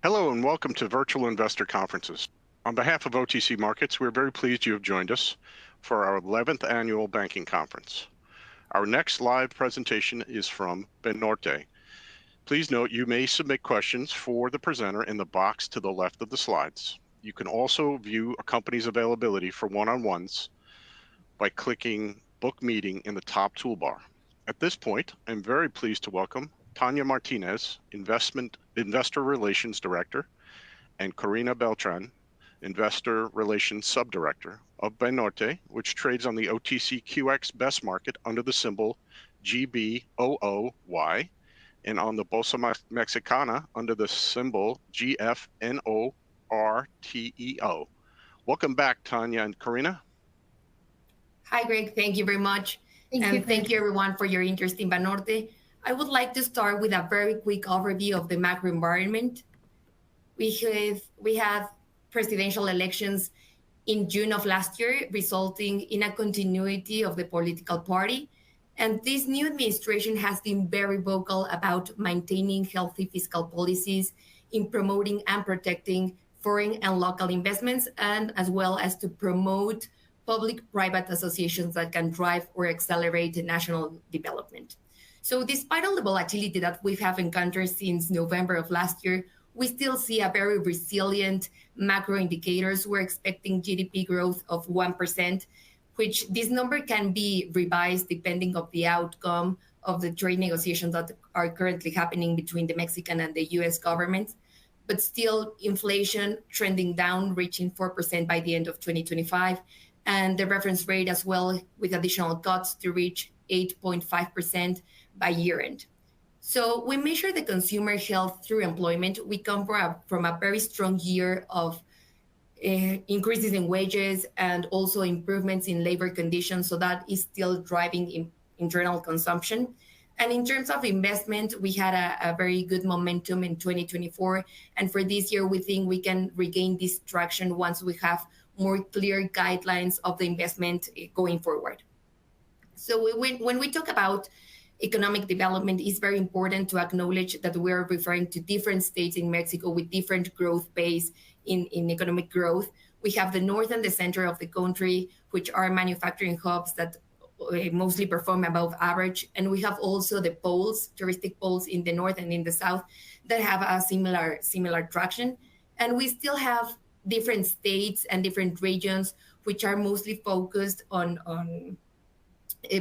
Hello and welcome to Virtual Investor Conferences. On behalf of OTC Markets, we're very pleased you have joined us for our 11th annual banking conference. Our next live presentation is from Banorte. Please note you may submit questions for the presenter in the box to the left of the slides. You can also view a company's availability for one-on-ones by clicking Book Meeting in the top toolbar. At this point, I'm very pleased to welcome Tanya Martinez, Investor Relations Director, and Corina Beltran, Investor Relations Subdirector of Banorte, which trades on the OTCQX Best Market under the symbol GBOOY, and on the Bolsa Mexicana under the symbol GFNORTEO. Welcome back, Tanya and Corina. Hi, Greg. Thank you very much. Thank you, everyone, for your interest in Banorte. I would like to start with a very quick overview of the macro environment. We had presidential elections in June of last year, resulting in a continuity of the political party. And this new administration has been very vocal about maintaining healthy fiscal policies, in promoting and protecting foreign and local investments, and as well as to promote public-private associations that can drive or accelerate national development. So despite all the volatility that we have encountered since November of last year, we still see a very resilient macro indicators. We're expecting GDP growth of 1%, which this number can be revised depending on the outcome of the trade negotiations that are currently happening between the Mexican and the US governments. But still, inflation trending down, reaching 4% by the end of 2025, and the reference rate as well with additional cuts to reach 8.5% by year end. So we measure the consumer health through employment. We come from a very strong year of increases in wages and also improvements in labor conditions. So that is still driving internal consumption. And in terms of investment, we had a very good momentum in 2024. And for this year, we think we can regain this traction once we have more clear guidelines of the investment going forward. So when we talk about economic development, it's very important to acknowledge that we are referring to different states in Mexico with different growth pace in economic growth. We have the north and the center of the country, which are manufacturing hubs that mostly perform above average. And we have also the poles, touristic poles in the north and in the south that have a similar traction. And we still have different states and different regions which are mostly focused on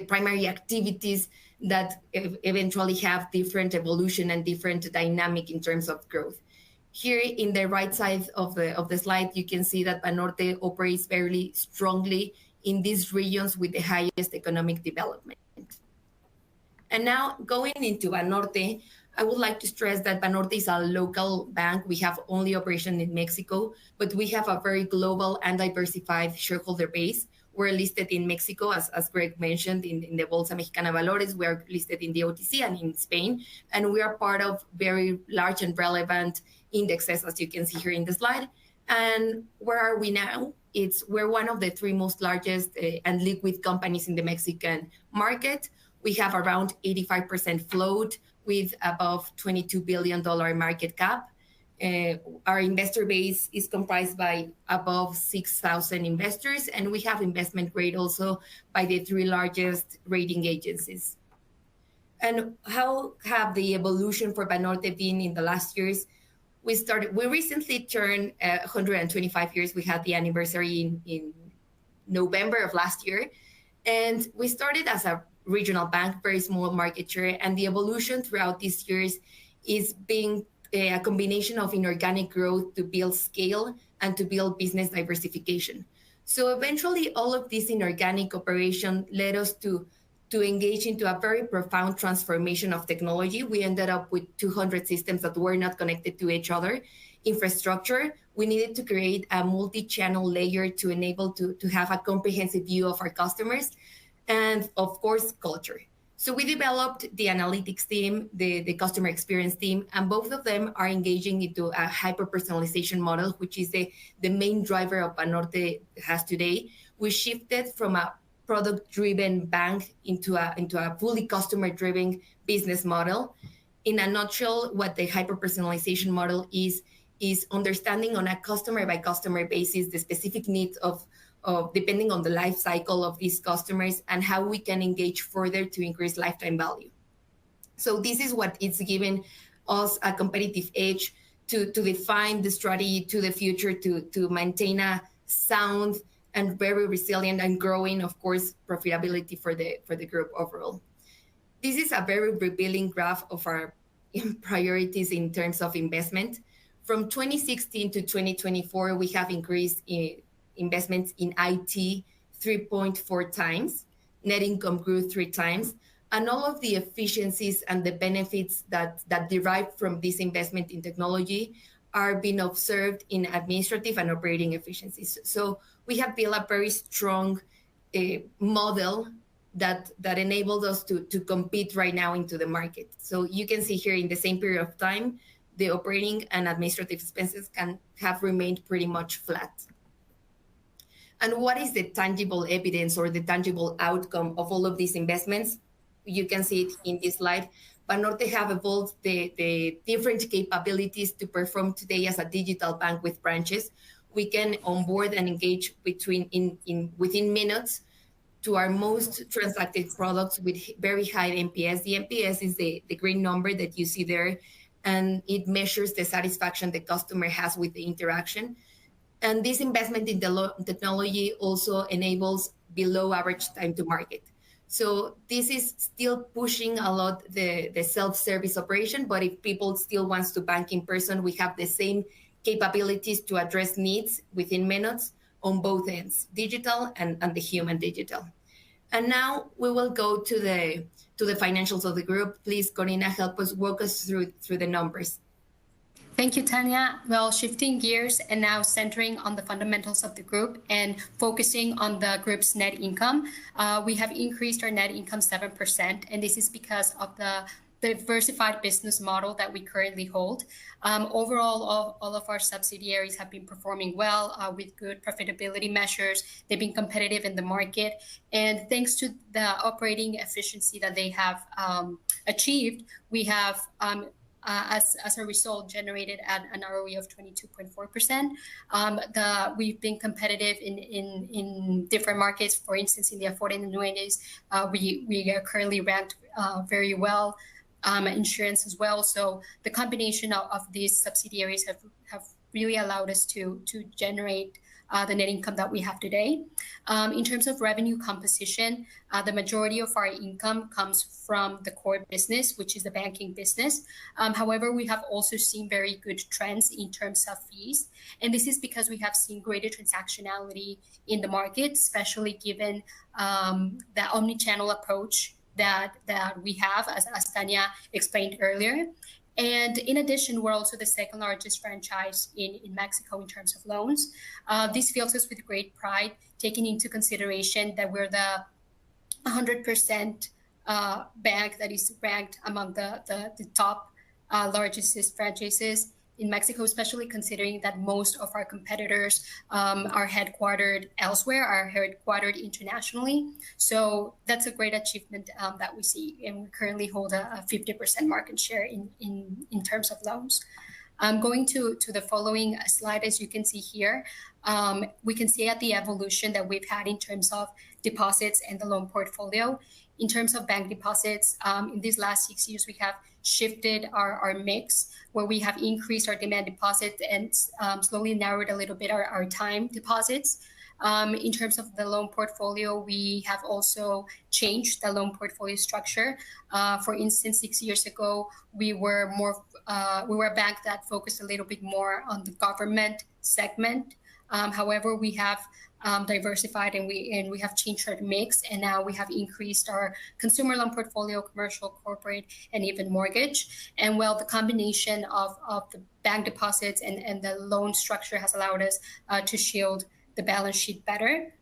primary activities that eventually have different evolution and different dynamic in terms of growth. Here in the right side of the slide, you can see that Banorte operates very strongly in these regions with the highest economic development. And now going into Banorte, I would like to stress that Banorte is a local bank. We have only operation in Mexico, but we have a very global and diversified shareholder base. We're listed in Mexico, as Greg mentioned, in the Bolsa Mexicana Valores. We are listed in the OTC and in Spain, and we are part of very large and relevant indexes, as you can see here in the slide. And where are we now? We're one of the three most largest and liquid companies in the Mexican market. We have around 85% float with above $22 billion market cap. Our investor base is comprised by above 6,000 investors, and we have investment grade also by the three largest rating agencies. And how have the evolution for Banorte been in the last years? We recently turned 125 years. We had the anniversary in November of last year. And we started as a regional bank, very small market share. And the evolution throughout these years is being a combination of inorganic growth to build scale and to build business diversification. So eventually, all of this inorganic operation led us to engage into a very profound transformation of technology. We ended up with 200 systems that were not connected to each other. Infrastructure, we needed to create a multi-channel layer to enable to have a comprehensive view of our customers. And of course, culture. So we developed the analytics team, the customer experience team, and both of them are engaging into a hyper-personalization model, which is the main driver of Banorte has today. We shifted from a product-driven bank into a fully customer-driven business model. In a nutshell, what the hyper-personalization model is is understanding on a customer by customer basis the specific needs of depending on the life cycle of these customers and how we can engage further to increase lifetime value. So this is what it's given us a competitive edge to define the strategy to the future, to maintain a sound and very resilient and growing, of course, profitability for the group overall. This is a very revealing graph of our priorities in terms of investment. From 2016 to 2024, we have increased investments in IT 3.4 times. Net income grew 3 times. And all of the efficiencies and the benefits that derive from this investment in technology are being observed in administrative and operating efficiencies. So we have built a very strong model that enabled us to compete right now into the market. So you can see here in the same period of time, the operating and administrative expenses can have remained pretty much flat. And what is the tangible evidence or the tangible outcome of all of these investments? You can see it in this slide. Banorte have evolved the different capabilities to perform today as a digital bank with branches. We can onboard and engage within minutes to our most transacted products with very high NPS. The NPS is the green number that you see there, and it measures the satisfaction the customer has with the interaction. And this investment in the technology also enables below average time to market. So this is still pushing a lot the self-service operation, but if people still wants to bank in person, we have the same capabilities to address needs within minutes on both ends, digital and the human digital. And now we will go to the financials of the group. Please, Corina, walk us through the numbers. Thank you, Tania. Well, shifting gears and now centering on the fundamentals of the group and focusing on the group's net income, we have increased our net income 7%, and this is because of the diversified business model that we currently hold. Overall, all of our subsidiaries have been performing well with good profitability measures. They've been competitive in the market, and thanks to the operating efficiency that they have achieved, we have as a result, generated an ROE of 22.4%. We've been competitive in different markets. For instance, in the Afore and Annuities, we are currently ranked very well. Insurance as well. So the combination of these subsidiaries have really allowed us to generate the net income that we have today. In terms of revenue composition, the majority of our income comes from the core business, which is the banking business. However, we have also seen very good trends in terms of fees. And this is because we have seen greater transactionality in the market, especially given the omni-channel approach that we have, as Tania explained earlier. And in addition, we're also the second largest franchise in Mexico in terms of loans. This fills us with great pride, taking into consideration that we're the 100% bank that is ranked among the top largest franchises in Mexico, especially considering that most of our competitors are headquartered elsewhere, are headquartered internationally. So that's a great achievement that we see, and we currently hold a 50% market share in terms of loans. Going to the following slide, as you can see here, we can see at the evolution that we've had in terms of deposits and the loan portfolio. In terms of bank deposits, in these last 6 years, we have shifted our mix, where we have increased our demand deposit and slowly narrowed a little bit our time deposits. In terms of the loan portfolio, we have also changed the loan portfolio structure. For instance, 6 years ago, we were a bank that focused a little bit more on the government segment. However, we have diversified and we have changed our mix, and now we have increased our consumer loan portfolio, commercial, corporate, and even mortgage. And well, the combination of the bank deposits and the loan structure has allowed us to shield the balance sheet better.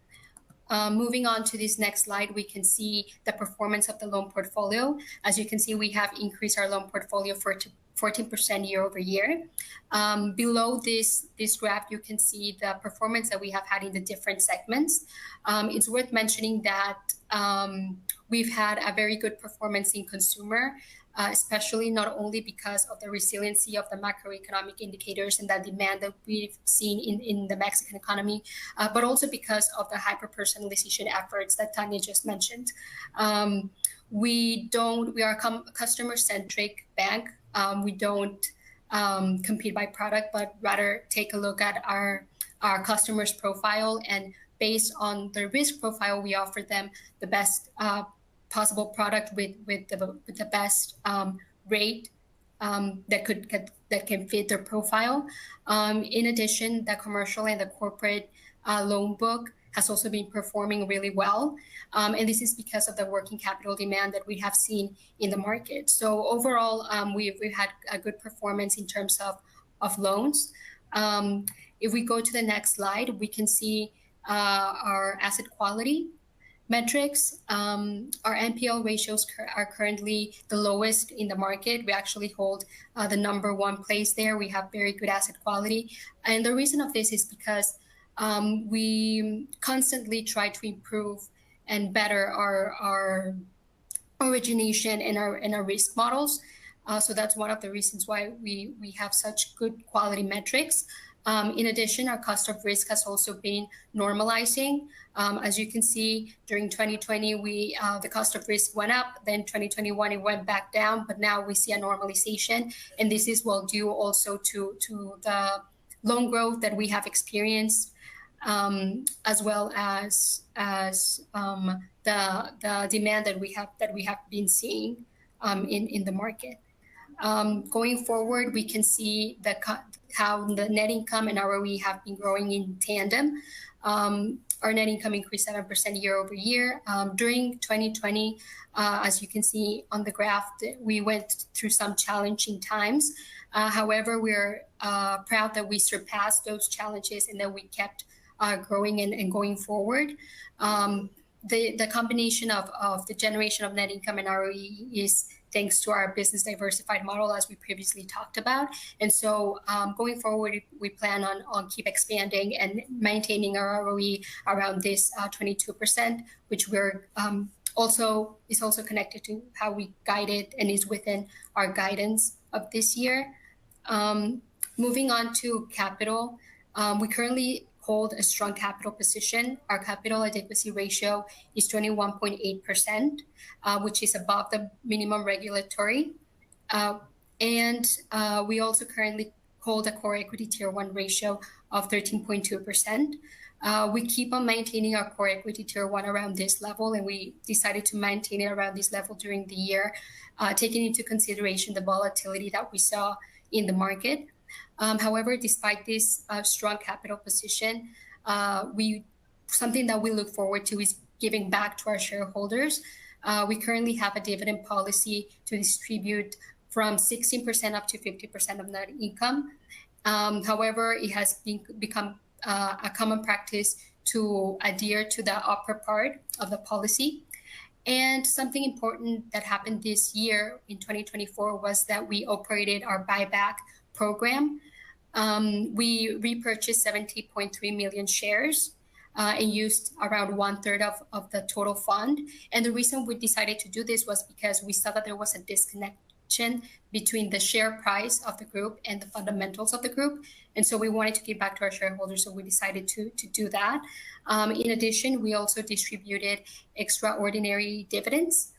Moving on to this next slide, we can see the performance of the loan portfolio. As you can see, we have increased our loan portfolio for 14% year over year. Below this graph, you can see the performance that we have had in the different segments. It's worth mentioning that we've had a very good performance in consumer. especially not only because of the resiliency of the macroeconomic indicators and the demand that we've seen in the Mexican economy, but also because of the hyper-personalization efforts that Tanya just mentioned. We are a customer-centric bank. We don't compete by product, but rather take a look at our customers' profile, and based on their risk profile, we offer them the best possible product with the best rate that can fit their profile. In addition, the commercial and the corporate loan book has also been performing really well. And this is because of the working capital demand that we have seen in the market. So overall, we've had a good performance in terms of loans. If we go to the next slide, we can see our asset quality metrics. Our NPL ratios are currently the lowest in the market. We actually hold the #1 place there. We have very good asset quality. And the reason of this is because we constantly try to improve and better our origination and our risk models. So that's one of the reasons why we have such good quality metrics. In addition, our cost of risk has also been normalizing. As you can see, during 2020, the cost of risk went up. Then 2021, it went back down. But now we see a normalization. And this is well due also to the loan growth that we have experienced, as well as the demand that we have been seeing in the market. Going forward, we can see how the net income and ROE have been growing in tandem. Our net income increased 7% year over year. During 2020, as you can see on the graph, we went through some challenging times. However, we're proud that we surpassed those challenges and that we kept growing and going forward. The combination of the generation of net income and ROE is thanks to our business diversified model, as we previously talked about. And so going forward, we plan on keep expanding and maintaining our ROE around this 22%, which we're also connected to how we guided and is within our guidance of this year. Moving on to capital, we currently hold a strong capital position. Our capital adequacy ratio is 21.8%, which is above the minimum regulatory. And we also currently hold a core equity tier 1 ratio of 13.2%. We keep on maintaining our core equity tier 1 around this level, and we decided to maintain it around this level during the year, taking into consideration the volatility that we saw in the market. However, despite this strong capital position, something that we look forward to is giving back to our shareholders. We currently have a dividend policy to distribute from 16% up to 50% of net income. However, it has become a common practice to adhere to the upper part of the policy. And something important that happened this year in 2024 was that we operated our buyback program. We repurchased 70.3 million shares and used around 1/3 of the total fund. And the reason we decided to do this was because we saw that there was a disconnection between the share price of the group and the fundamentals of the group. And so we wanted to give back to our shareholders, so we decided to do that. In addition, we also distributed extraordinary dividends.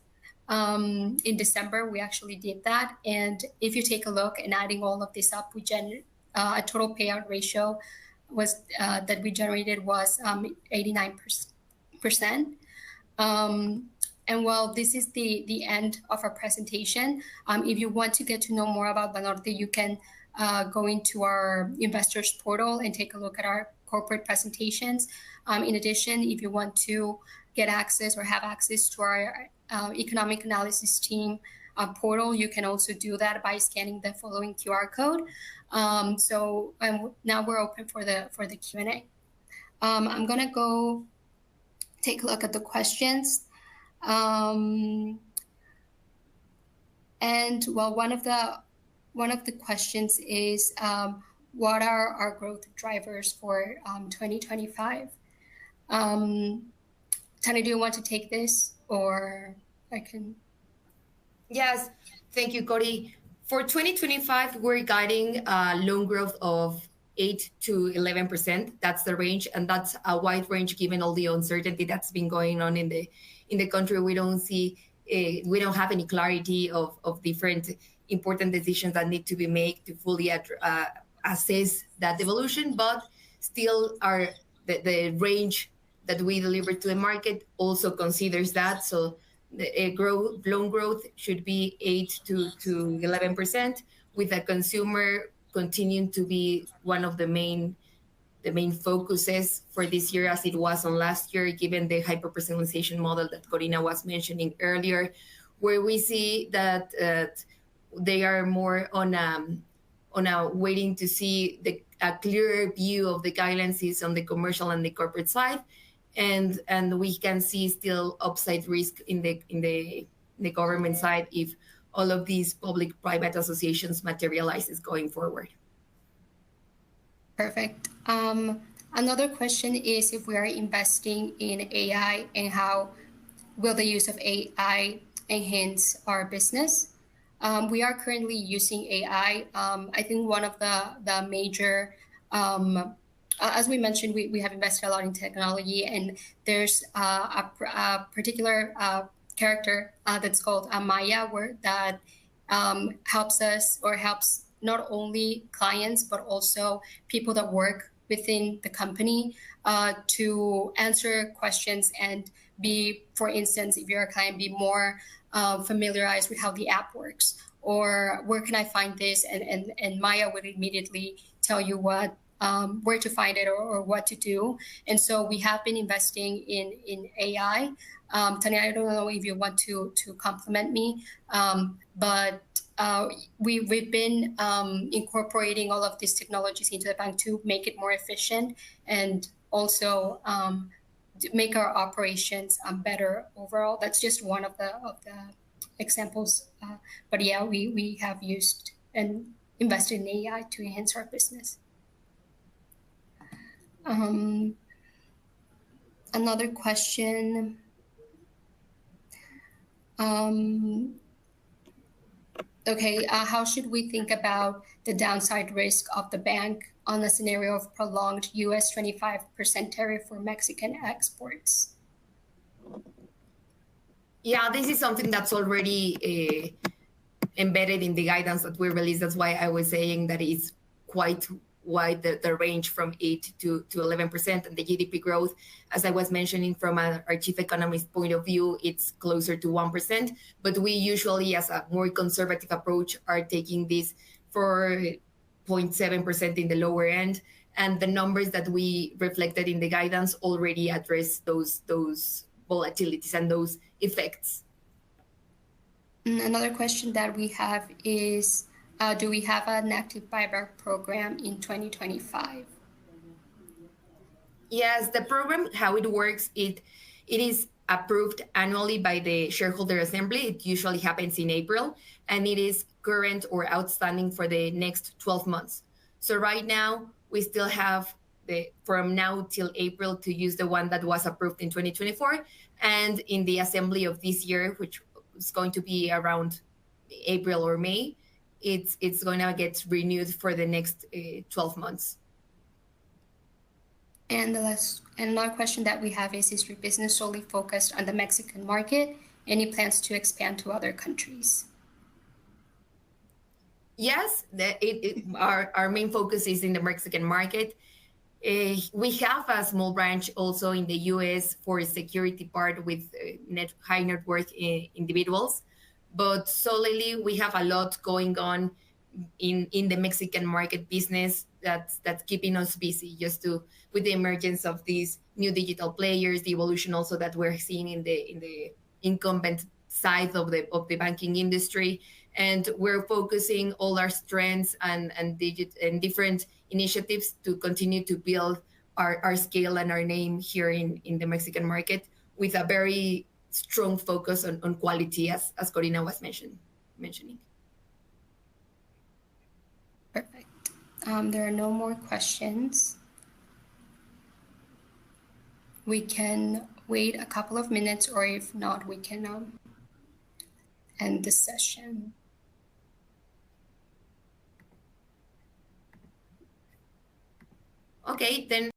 In December, we actually did that. And if you take a look and adding all of this up, we generated a total payout ratio that we generated was 89%. And well, this is the end of our presentation. If you want to get to know more about Banorte, you can go into our investors portal and take a look at our corporate presentations. In addition, if you want to get access or have access to our economic analysis team portal, you can also do that by scanning the following QR code. So now we're open for the Q&A. I'm gonna go take a look at the questions. And well, one of the questions is, what are our growth drivers for 2025? Tanya, do you want to take this, or I can? Yes, Thank you, Cody. For 2025, we're guiding loan growth of 8 to 11%. That's the range, and that's a wide range given all the uncertainty that's been going on in the country. We don't have any clarity of different important decisions that need to be made to fully assess that evolution, but still the range that we deliver to the market also considers that. So the loan growth should be 8 to 11%, with the consumer continuing to be one of the main focuses for this year, as it was on last year, given the hyper personalization model that Corina was mentioning earlier, where we see that they are more on a waiting to see a clearer view of the guidelines is on the commercial and the corporate side, and we can see still upside risk in the government side if all of these public-private associations materializes going forward. Perfect. Another question is if we are investing in AI, and how will the use of AI enhance our business? We are currently using AI. I think one of the major, as we mentioned, we have invested a lot in technology, and there's a particular character that's called Maya, that helps us, or helps not only clients but also people that work within the company to answer questions and be, for instance, if you're a client, be more familiarized with how the app works, or where can I find this, and Maya would immediately tell you what where to find it, or what to do. And so we have been investing in AI. Tanya, I don't know if you want to compliment me, but we've been incorporating all of these technologies into the bank to make it more efficient, and also make our operations better overall. That's just one of the examples. But yeah, we have used and invested in AI to enhance our business. Another question. Okay, how should we think about the downside risk of the bank on the scenario of prolonged US 25% tariff for Mexican exports? Yeah, this is something that's already embedded in the guidance that we released. That's why I was saying that it's quite wide, the range from 8 to 11%, and the GDP growth, as I was mentioning from our chief economist point of view, it's closer to 1%. But we usually, as a more conservative approach, are taking this for 0.7% in the lower end, and the numbers that we reflected in the guidance already address those volatilities and those effects. Another question that we have is, do we have an active buyback program in 2025? Yes, the program, how it works, it is approved annually by the shareholder assembly. It usually happens in April, and it is current or outstanding for the next 12 months. So right now, we still have from now till April to use the one that was approved in 2024, and in the assembly of this year, which is going to be around April or May, it's going to get renewed for the next 12 months. And another question that we have is your business solely focused on the Mexican market? Any plans to expand to other countries? Yes, our main focus is in the Mexican market. We have a small branch also in the US for security part with high net worth individuals. But solely, we have a lot going on in the Mexican market business that's keeping us busy, just with the emergence of these new digital players, the evolution also that we're seeing in the incumbent side of the banking industry, and we're focusing all our strengths and different initiatives to continue to build our scale and our name here in the Mexican market, with a very strong focus on quality, as Corina was mentioning. Perfect. There are no more questions. We can wait a couple of minutes, or if not, we can end the session. Okay, then